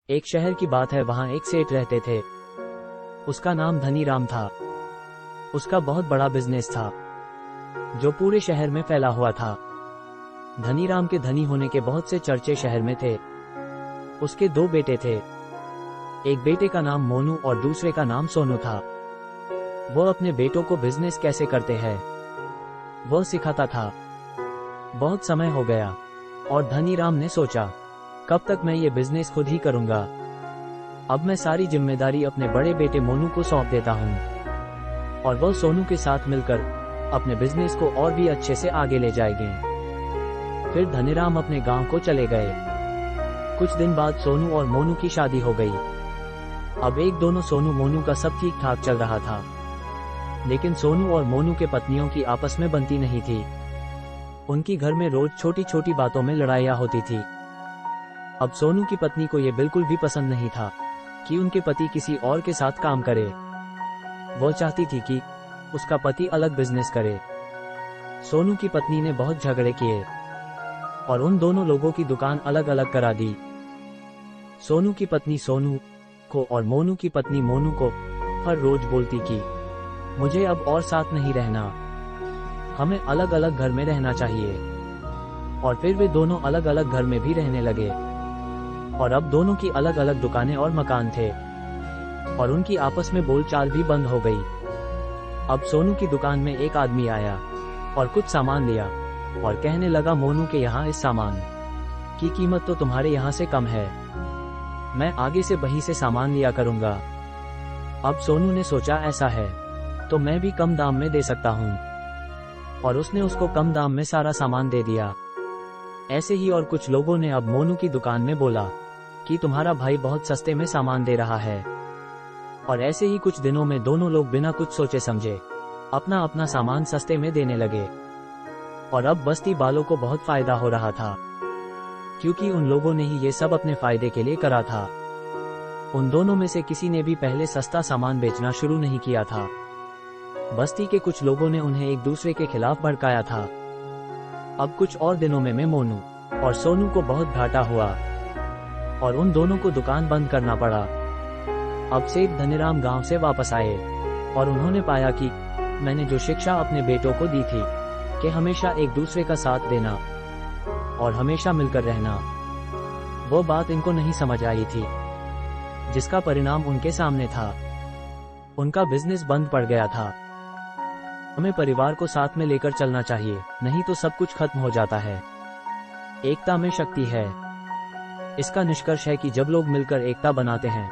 एक शहर की बात है, वहां एक सेठ रहते थे। उसका नाम धनीराम था। उसका बहुत बड़ा बिजनेस था जो पूरे शहर में फैला हुआ था। धनीराम के धनी होने के बहुत से चर्चे शहर में थे। उसके दो बेटे थे। एक बेटे का नाम मोनू और दूसरे का नाम सोनू था। वो अपने बेटों को बिजनेस कैसे करते हैं वो सिखाता था। बहुत समय हो गया और धनीराम ने सोचा, कब तक मैं ये बिजनेस खुद ही करूंगा। अब मैं सारी जिम्मेदारी अपने बड़े बेटे मोनू को सौंप देता हूँ और वो सोनू के साथ मिलकर अपने बिजनेस को और भी अच्छे से आगे ले जाएंगे। फिर धनीराम अपने गांव को चले गए। कुछ दिन बाद सोनू और मोनू की शादी हो गई। अब एक दोनों सोनू मोनू का सब ठीक ठाक चल रहा था, लेकिन सोनू और मोनू के पत्नियों की आपस में बनती नहीं थी। उनकी घर में रोज छोटी छोटी बातों में लड़ाइयाँ होती थी। अब सोनू की पत्नी को ये बिल्कुल भी पसंद नहीं था कि उनके पति किसी और के साथ काम करे। वो चाहती थी कि उसका पति अलग बिजनेस करे। सोनू की पत्नी ने बहुत झगड़े किए और उन दोनों लोगों की दुकान अलग अलग करा दी। सोनू की पत्नी सोनू को और मोनू की पत्नी मोनू को हर रोज बोलती कि मुझे अब और साथ नहीं रहना, हमें अलग अलग घर में रहना चाहिए। और फिर वे दोनों अलग अलग घर में भी रहने लगे और अब दोनों की अलग अलग दुकानें और मकान थे और उनकी आपस में बोलचाल भी बंद हो गई। अब सोनू की दुकान में एक आदमी आया और कुछ सामान लिया और कहने लगा, मोनू के यहाँ इस सामान की कीमत तो तुम्हारे यहाँ से कम है, मैं आगे से वहीं से सामान लिया करूंगा। अब सोनू ने सोचा, ऐसा है तो मैं भी कम दाम में दे सकता हूँ, और उसने उसको कम दाम में सारा सामान दे दिया। ऐसे ही और कुछ लोगों ने अब मोनू की दुकान में बोला कि तुम्हारा भाई बहुत सस्ते में सामान दे रहा है। और ऐसे ही कुछ दिनों में दोनों लोग बिना कुछ सोचे समझे अपना अपना सामान सस्ते में देने लगे। और अब बस्ती वालों को बहुत फायदा हो रहा था, क्योंकि उन लोगों ने ही ये सब अपने फायदे के लिए करा था। उन दोनों में से किसी ने भी पहले सस्ता सामान बेचना शुरू नहीं किया था। बस्ती के कुछ लोगों ने उन्हें एक दूसरे के खिलाफ भड़काया था। अब कुछ और दिनों में मोनू और सोनू को बहुत घाटा हुआ और उन दोनों को दुकान बंद करना पड़ा। अब सेठ धनीराम गांव से वापस आए और उन्होंने पाया कि मैंने जो शिक्षा अपने बेटों को दी थी कि हमेशा एक दूसरे का साथ देना और हमेशा मिलकर रहना, वो बात इनको नहीं समझ आई थी, जिसका परिणाम उनके सामने था। उनका बिजनेस बंद पड़ गया था। हमें परिवार को साथ में लेकर चलना चाहिए, नहीं तो सब कुछ खत्म हो जाता है। एकता में शक्ति है। इसका निष्कर्ष है कि जब लोग मिलकर एकता बनाते हैं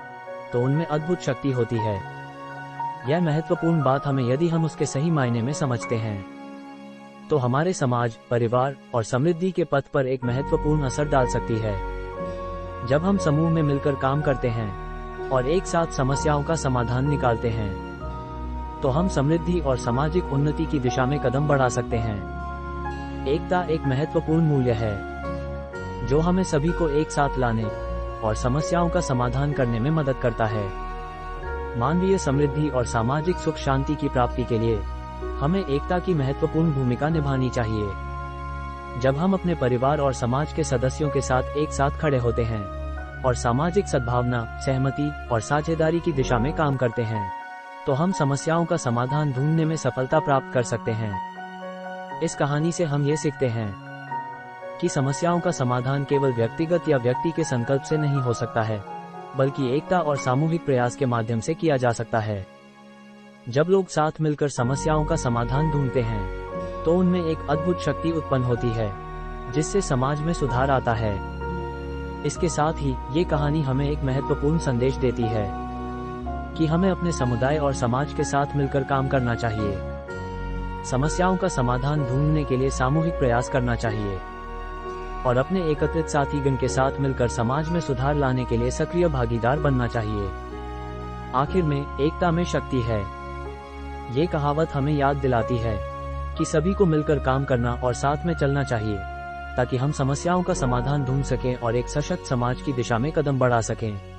तो उनमें अद्भुत शक्ति होती है। यह महत्वपूर्ण बात हमें, यदि हम उसके सही मायने में समझते हैं, तो हमारे समाज, परिवार और समृद्धि के पथ पर एक महत्वपूर्ण असर डाल सकती है। जब हम समूह में मिलकर काम करते हैं और एक साथ समस्याओं का समाधान निकालते हैं, तो हम समृद्धि और सामाजिक उन्नति की दिशा में कदम बढ़ा सकते हैं। एकता एक महत्वपूर्ण मूल्य है जो हमें सभी को एक साथ लाने और समस्याओं का समाधान करने में मदद करता है। मानवीय समृद्धि और सामाजिक सुख शांति की प्राप्ति के लिए हमें एकता की महत्वपूर्ण भूमिका निभानी चाहिए। जब हम अपने परिवार और समाज के सदस्यों के साथ एक साथ खड़े होते हैं और सामाजिक सद्भावना, सहमति और साझेदारी की दिशा में काम करते हैं, तो हम समस्याओं का समाधान ढूंढने में सफलता प्राप्त कर सकते हैं। इस कहानी से हम ये सीखते हैं कि समस्याओं का समाधान केवल व्यक्तिगत या व्यक्ति के संकल्प से नहीं हो सकता है, बल्कि एकता और सामूहिक प्रयास के माध्यम से किया जा सकता है। जब लोग साथ मिलकर समस्याओं का समाधान ढूंढते हैं तो उनमें एक अद्भुत शक्ति उत्पन्न होती है, जिससे समाज में सुधार आता है। इसके साथ ही ये कहानी हमें एक महत्वपूर्ण संदेश देती है कि हमें अपने समुदाय और समाज के साथ मिलकर काम करना चाहिए। समस्याओं का समाधान ढूंढने के लिए सामूहिक प्रयास करना चाहिए और अपने एकत्रित साथीगण के साथ मिलकर समाज में सुधार लाने के लिए सक्रिय भागीदार बनना चाहिए। आखिर में, एकता में शक्ति है। ये कहावत हमें याद दिलाती है कि सभी को मिलकर काम करना और साथ में चलना चाहिए, ताकि हम समस्याओं का समाधान ढूंढ सकें और एक सशक्त समाज की दिशा में कदम बढ़ा सकें।